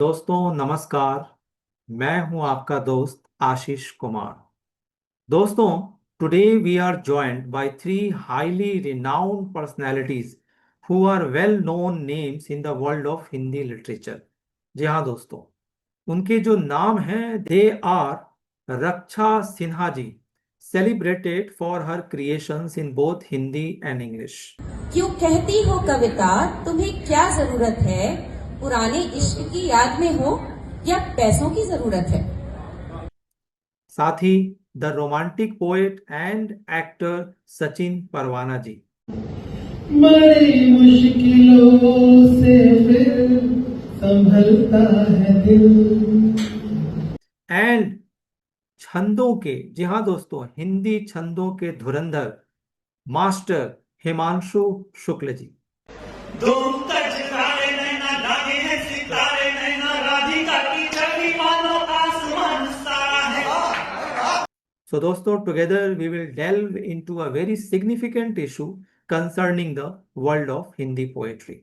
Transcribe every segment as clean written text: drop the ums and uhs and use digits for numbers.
दोस्तों नमस्कार। मैं हूं आपका दोस्त आशीष कुमार। दोस्तों, today we are joined by three highly renowned personalities who are well known names in the world of Hindi literature। जी हाँ दोस्तों, उनके जो नाम हैं they are Raksha Sinha ji, celebrated for her creations in both Hindi and English। क्यों कहती हो कविता तुम्हें क्या जरूरत है, पुराने इश्क की याद में हो या पैसों की जरूरत है। साथ ही the romantic poet and actor Sachin Parwana ji. बड़ी मुश्किलों से फिर संभलता है दिल। एंड छंदों के, जी हाँ दोस्तों, हिंदी छंदों के धुरंधर मास्टर हिमांशु शुक्ल जी। दो तारे नैना लागे हैं सितारे नैना राधिका की छवि मानो आसमान सारा है। सो दोस्तों, together we will delve into a very significant issue concerning the world of Hindi poetry.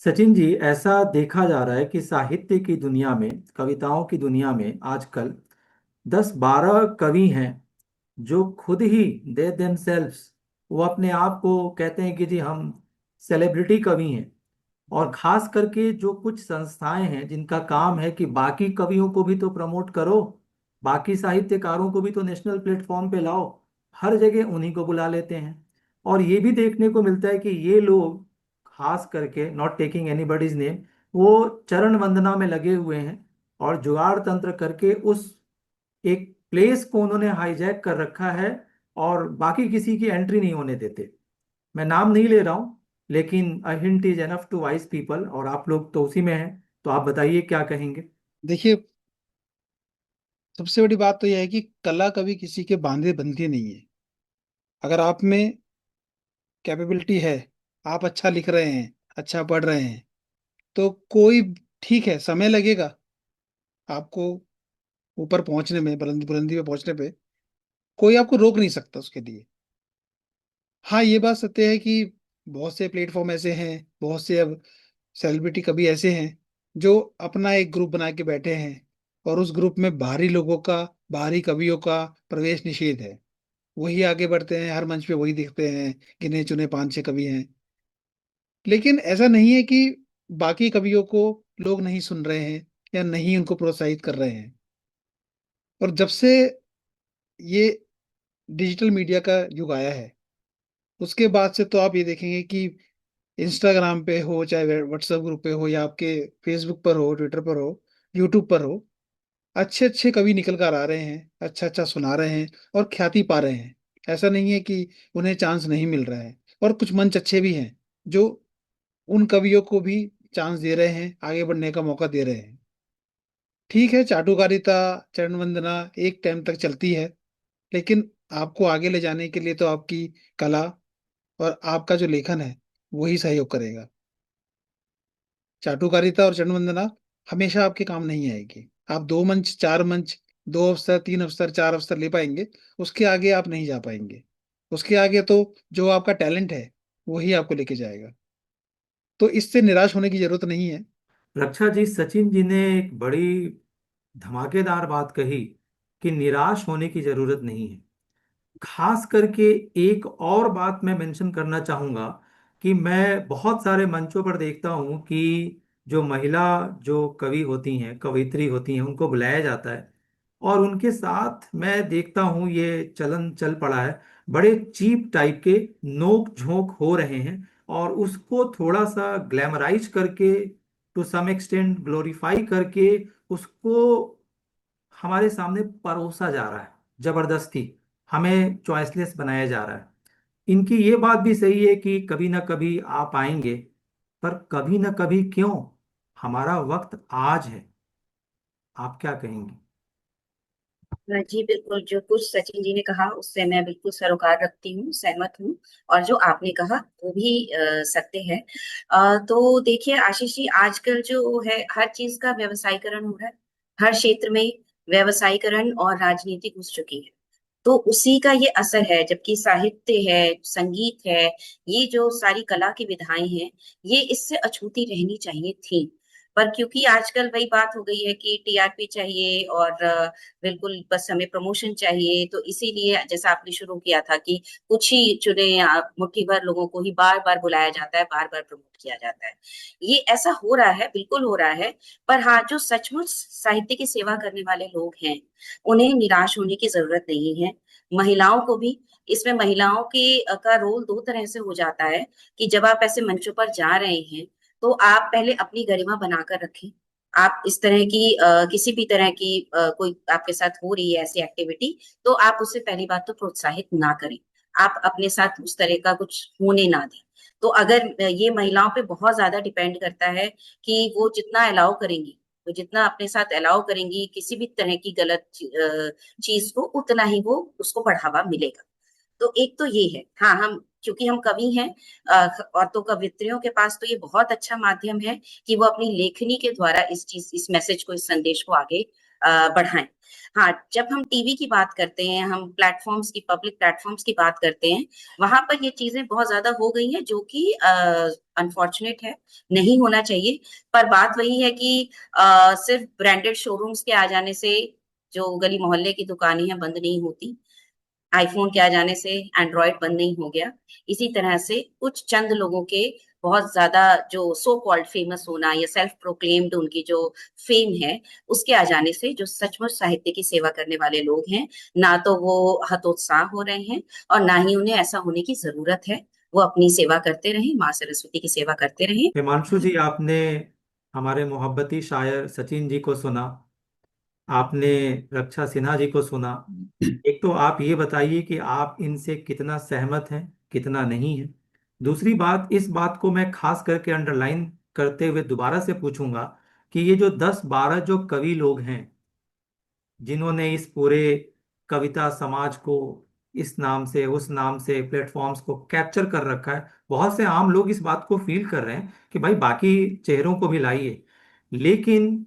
Sachin ji, ऐसा देखा जा रहा है कि साहित्य की दुनिया में, कविताओं की दुनिया में आजकल 10-12 कवि हैं जो खुद ही दे देमसेल्व्स, वो अपने आप को कहते हैं कि जी हम सेलिब्रिटी कवि हैं। और खास करके जो कुछ संस्थाएं हैं जिनका काम है कि बाकी कवियों को भी तो प्रमोट करो, बाकी साहित्यकारों को भी तो नेशनल प्लेटफॉर्म पे लाओ, हर जगह उन्हीं को बुला लेते हैं। और ये भी देखने को मिलता है कि ये लोग, खास करके नॉट टेकिंग एनीबॉडीज नेम, वो चरण वंदना में लगे हुए हैं और जुगाड़ तंत्र करके उस एक प्लेस को उन्होंने हाईजैक कर रखा है और बाकी किसी की एंट्री नहीं होने देते। मैं नाम नहीं ले रहा हूं, लेकिन a hint is enough to wise people, और आप लोग तो उसी में हैं। तो आप बताइए क्या कहेंगे। देखिए, सबसे बड़ी बात तो यह है कि कला कभी किसी के बांधे बनती नहीं है। अगर आप में कैपेबिलिटी है, आप अच्छा लिख रहे हैं, अच्छा पढ़ रहे हैं, तो कोई, ठीक है, समय लगेगा आपको ऊपर पहुंचने में, बुलंदी बुलंदी पे पहुंचने पे। कोई आपको रोक नहीं सकता उसके लिए। हाँ, ये बात सत्य है कि बहुत से प्लेटफॉर्म ऐसे हैं, बहुत से अब सेलिब्रिटी कभी ऐसे हैं जो अपना एक ग्रुप बना के बैठे हैं, और उस ग्रुप में बाहरी लोगों का, बाहरी कवियों का प्रवेश निषेध है। वही आगे बढ़ते हैं, हर मंच पे वही दिखते हैं, गिने चुने 5-6 कवि हैं। लेकिन ऐसा नहीं है कि बाकी कवियों को लोग नहीं सुन रहे हैं या नहीं उनको प्रोत्साहित कर रहे हैं। और जब से ये डिजिटल मीडिया का युग आया है, उसके बाद से तो आप ये देखेंगे कि इंस्टाग्राम पे हो, चाहे व्हाट्सएप ग्रुप पे हो, या आपके फेसबुक पर हो, ट्विटर पर हो, यूट्यूब पर हो, अच्छे अच्छे कवि निकल कर आ रहे हैं, अच्छा अच्छा सुना रहे हैं और ख्याति पा रहे हैं। ऐसा नहीं है कि उन्हें चांस नहीं मिल रहा है। और कुछ मंच अच्छे भी हैं जो उन कवियों को भी चांस दे रहे हैं, आगे बढ़ने का मौका दे रहे हैं। ठीक है, चाटुकारिता, चरण वंदना एक टाइम तक चलती है, लेकिन आपको आगे ले जाने के लिए तो आपकी कला और आपका जो लेखन है वही सहयोग करेगा। चाटुकारिता और चरण वंदना हमेशा आपके काम नहीं आएगी। आप 2 मंच, 4 मंच, 2 अवसर, 3 अवसर, 4 अवसर ले पाएंगे, उसके आगे आप नहीं जा पाएंगे। उसके आगे तो जो आपका टैलेंट है वही आपको लेके जाएगा। तो इससे निराश होने की जरूरत नहीं है। रक्षा जी, सचिन जी ने एक बड़ी धमाकेदार बात कही कि निराश होने की जरूरत नहीं है। खास करके एक और बात मैं मेंशन करना चाहूंगा कि मैं बहुत सारे मंचों पर देखता हूं कि जो महिला, जो कवि होती हैं, कवित्री होती हैं, उनको बुलाया जाता है और उनके साथ मैं देखता हूं ये चलन चल पड़ा है, बड़े चीप टाइप के नोक झोंक हो रहे हैं और उसको थोड़ा सा ग्लैमराइज करके, टू सम एक्सटेंट ग्लोरीफाई करके, उसको हमारे सामने परोसा जा रहा है जबरदस्ती, हमें चॉइसलेस बनाया जा रहा है। इनकी ये बात भी सही है कि कभी ना कभी आप आएंगे, पर कभी ना कभी क्यों, हमारा वक्त आज है। आप क्या कहेंगे। जी बिल्कुल, जो कुछ सचिन जी ने कहा उससे मैं बिल्कुल सरोकार रखती हूँ, सहमत हूँ। और जो आपने कहा वो भी सत्य है। तो देखिए आशीष जी, आजकल जो है हर चीज का व्यवसायीकरण हो रहा है। हर क्षेत्र में व्यवसायीकरण और राजनीति घुस चुकी है। तो उसी का ये असर है। जबकि साहित्य है, संगीत है, ये जो सारी कला की विधाएं हैं, ये इससे अछूती रहनी चाहिए थी। पर क्योंकि आजकल वही बात हो गई है कि टीआरपी चाहिए और बिल्कुल बस हमें प्रमोशन चाहिए, तो इसीलिए जैसा आपने शुरू किया था कि कुछ ही चुने मुट्ठी भर लोगों को ही बार बार बुलाया जाता है, बार बार प्रमोट किया जाता है। ये ऐसा हो रहा है, बिल्कुल हो रहा है। पर हाँ, जो सचमुच साहित्य की सेवा करने वाले लोग हैं, उन्हें निराश होने की जरूरत नहीं है। महिलाओं को भी इसमें, महिलाओं की का रोल दो तरह से हो जाता है कि जब आप ऐसे मंचों पर जा रहे हैं, तो आप पहले अपनी गरिमा बनाकर रखें। आप इस तरह की किसी भी तरह की कोई आपके साथ हो रही है ऐसी एक्टिविटी, तो आप उसे पहली बात तो प्रोत्साहित ना करें। आप अपने साथ उस तरह का कुछ होने ना दें। तो अगर ये महिलाओं पे बहुत ज्यादा डिपेंड करता है कि वो जितना अलाउ करेंगी, वो जितना अपने साथ अलाउ करेंगी किसी भी तरह की गलत चीज को, उतना ही वो उसको बढ़ावा मिलेगा। तो एक तो ये है। हाँ, हम क्योंकि हम कवि हैं, और तो कवित्रियों के पास तो ये बहुत अच्छा माध्यम है कि वो अपनी लेखनी के द्वारा इस मैसेज को, इस संदेश को आगे बढ़ाएं। हाँ, जब हम टीवी की बात करते हैं, हम प्लेटफॉर्म्स की, पब्लिक प्लेटफॉर्म्स की बात करते हैं, वहां पर ये चीजें बहुत ज्यादा हो गई हैं, जो कि अनफॉर्चुनेट है, नहीं होना चाहिए। पर बात वही है कि सिर्फ ब्रांडेड शोरूम्स के आ जाने से जो गली मोहल्ले की दुकानें हैं बंद नहीं होती, आईफोन के आ जाने से एंड्रॉयड बंद नहीं हो गया। इसी तरह से कुछ चंद लोगों के बहुत ज्यादा जो सो कॉल्ड फेमस होना या सेल्फ प्रोक्लेम्ड उनकी जो फेम है, उसके आ जाने से जो सचमुच साहित्य की सेवा करने वाले लोग हैं, ना तो वो हतोत्साह हो रहे हैं और ना ही उन्हें ऐसा होने की जरूरत है। वो अपनी सेवा करते रहें, माँ सरस्वती की सेवा करते रहें। हिमांशु जी, आपने हमारे मोहब्बती शायर सचिन जी को सुना, आपने रक्षा सिन्हा जी को सुना। एक तो आप ये बताइए कि आप इनसे कितना सहमत हैं, कितना नहीं है। दूसरी बात, इस बात को मैं खास करके अंडरलाइन करते हुए दोबारा से पूछूंगा कि ये जो 10-12 जो कवि लोग हैं जिन्होंने इस पूरे कविता समाज को इस नाम से उस नाम से प्लेटफॉर्म्स को कैप्चर कर रखा है, बहुत से आम लोग इस बात को फील कर रहे हैं कि भाई बाकी चेहरों को भी लाइए। लेकिन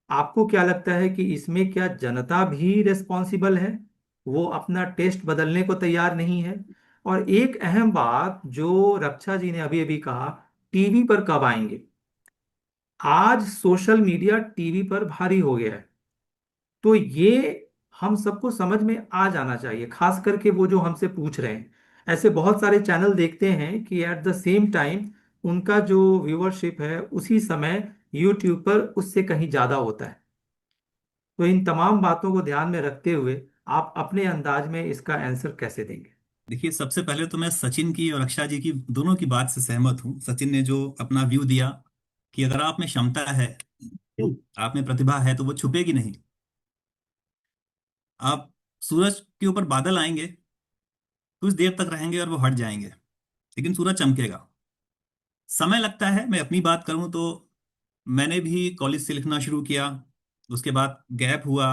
आपको क्या लगता है कि इसमें क्या जनता भी रिस्पॉन्सिबल है? वो अपना टेस्ट बदलने को तैयार नहीं है। और एक अहम बात जो रक्षा जी ने अभी अभी कहा, टीवी पर कब आएंगे? आज सोशल मीडिया टीवी पर भारी हो गया है। तो ये हम सबको समझ में आ जाना चाहिए, खास करके वो जो हमसे पूछ रहे हैं। ऐसे बहुत सारे चैनल देखते हैं कि एट द सेम टाइम उनका जो व्यूअरशिप है उसी समय यूट्यूब पर उससे कहीं ज्यादा होता है। तो इन तमाम बातों को ध्यान में रखते हुए आप अपने अंदाज में इसका आंसर कैसे देंगे? देखिए, सबसे पहले तो मैं सचिन की और रक्षा जी की दोनों की बात से सहमत हूँ। सचिन ने जो अपना व्यू दिया कि अगर आप में क्षमता है, आप में प्रतिभा है, तो वो छुपेगी नहीं। आप सूरज के ऊपर बादल आएंगे, कुछ देर तक रहेंगे और वो हट जाएंगे, लेकिन सूरज चमकेगा। समय लगता है। मैं अपनी बात करूं तो मैंने भी कॉलेज से लिखना शुरू किया, उसके बाद गैप हुआ।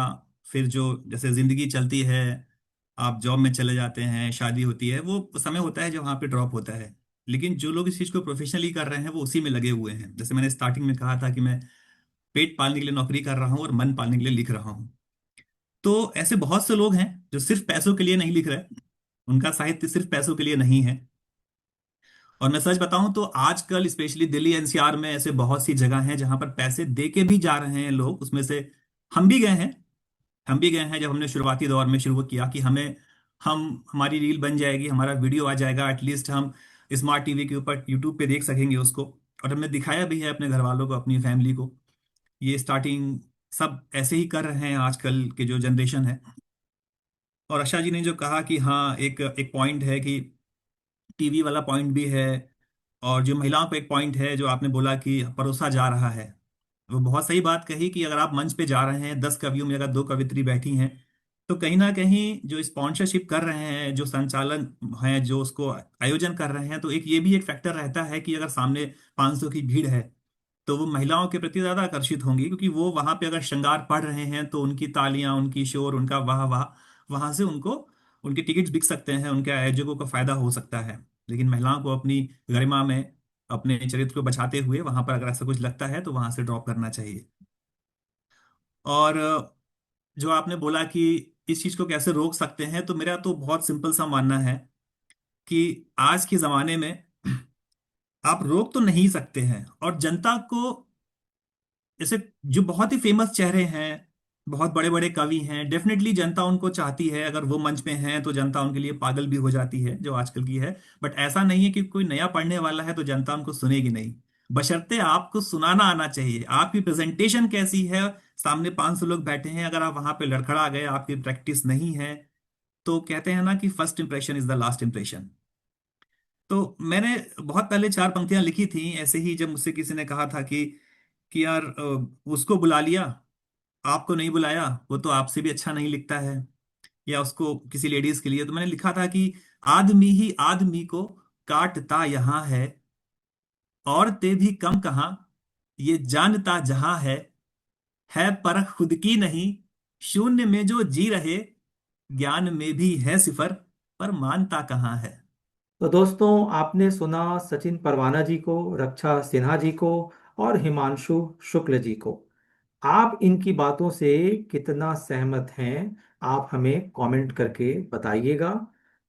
फिर जो जैसे जिंदगी चलती है, आप जॉब में चले जाते हैं, शादी होती है, वो समय होता है जो वहाँ पे ड्रॉप होता है। लेकिन जो लोग इस चीज को प्रोफेशनली कर रहे हैं वो उसी में लगे हुए हैं। जैसे मैंने स्टार्टिंग में कहा था कि मैं पेट पालने के लिए नौकरी कर रहा हूँ और मन पालने के लिए लिख रहा हूँ। तो ऐसे बहुत से लोग हैं जो सिर्फ पैसों के लिए नहीं लिख रहे, उनका साहित्य सिर्फ पैसों के लिए नहीं है। और मैं सच बताऊं तो आजकल स्पेशली दिल्ली एनसीआर में ऐसे बहुत सी जगह हैं जहां पर पैसे दे के भी जा रहे हैं लोग। उसमें से हम भी गए हैं। हम भी गए हैं जब हमने शुरुआती दौर में शुरू किया कि हम हमारी रील बन जाएगी, हमारा वीडियो आ जाएगा, एटलीस्ट हम स्मार्ट टीवी के ऊपर यूट्यूब पे देख सकेंगे उसको। और हमने दिखाया भी है अपने घर वालों को, अपनी फैमिली को। ये स्टार्टिंग सब ऐसे ही कर रहे हैं आजकल के जो जनरेशन है। और आशा जी ने जो कहा कि हाँ, एक एक पॉइंट है कि टीवी वाला पॉइंट भी है, और जो महिलाओं का एक पॉइंट है जो आपने बोला कि परोसा जा रहा है, वो बहुत सही बात कही कि अगर आप मंच पे जा रहे हैं, 10 कवियों में अगर 2 कवित्री बैठी हैं, तो कहीं ना कहीं जो स्पॉन्सरशिप कर रहे हैं, जो संचालन है, जो उसको आयोजन कर रहे हैं, तो एक ये भी एक फैक्टर रहता है कि अगर सामने 500 की भीड़ है तो वो महिलाओं के प्रति ज्यादा आकर्षित होंगी, क्योंकि वो वहां पे अगर श्रृंगार पढ़ रहे हैं तो उनकी तालियां, उनकी शोर, उनका वाह वाह, वहां से उनको उनके टिकट्स बिक सकते हैं, उनके आयोजकों को फायदा हो सकता है। लेकिन महिलाओं को अपनी गरिमा में, अपने चरित्र को बचाते हुए वहां पर अगर ऐसा कुछ लगता है तो वहां से ड्रॉप करना चाहिए। और जो आपने बोला कि इस चीज को कैसे रोक सकते हैं, तो मेरा तो बहुत सिंपल सा मानना है कि आज के जमाने में आप रोक तो नहीं सकते हैं। और जनता को, जैसे जो बहुत ही फेमस चेहरे हैं, बहुत बड़े बड़े कवि हैं, डेफिनेटली जनता उनको चाहती है, अगर वो मंच पे हैं तो जनता उनके लिए पागल भी हो जाती है, जो आजकल की है। बट ऐसा नहीं है कि कोई नया पढ़ने वाला है तो जनता उनको सुनेगी नहीं। बशर्ते आपको सुनाना आना चाहिए। आपकी प्रेजेंटेशन कैसी है, सामने 500 लोग बैठे हैं, अगर आप वहां पे लड़खड़ा गए, आपकी प्रैक्टिस नहीं है, तो कहते हैं ना कि first impression is the last impression. तो मैंने बहुत पहले 4 पंक्तियां लिखी थी ऐसे ही, जब मुझसे किसी ने कहा था कि यार उसको बुला लिया, आपको नहीं बुलाया, वो तो आपसे भी अच्छा नहीं लिखता है। या उसको, किसी लेडीज के लिए, तो मैंने लिखा था कि आदमी ही आदमी को काटता यहाँ औरतें भी कम कहाँ, ये जानता जहां है परख खुद की नहीं, शून्य में जो जी रहे, ज्ञान में भी है सिफर, पर मानता कहाँ है। तो दोस्तों, आपने सुना सचिन परवाना जी को, रक्षा सिन्हा जी को और हिमांशु शुक्ल जी को। आप इनकी बातों से कितना सहमत हैं, आप हमें कमेंट करके बताइएगा।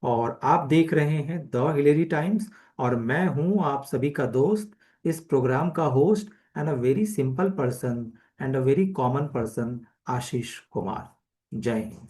और आप देख रहे हैं द हिलेरी टाइम्स, और मैं हूं आप सभी का दोस्त, इस प्रोग्राम का host and a very simple person and a very common person, Ashish Kumar. जय हिंद।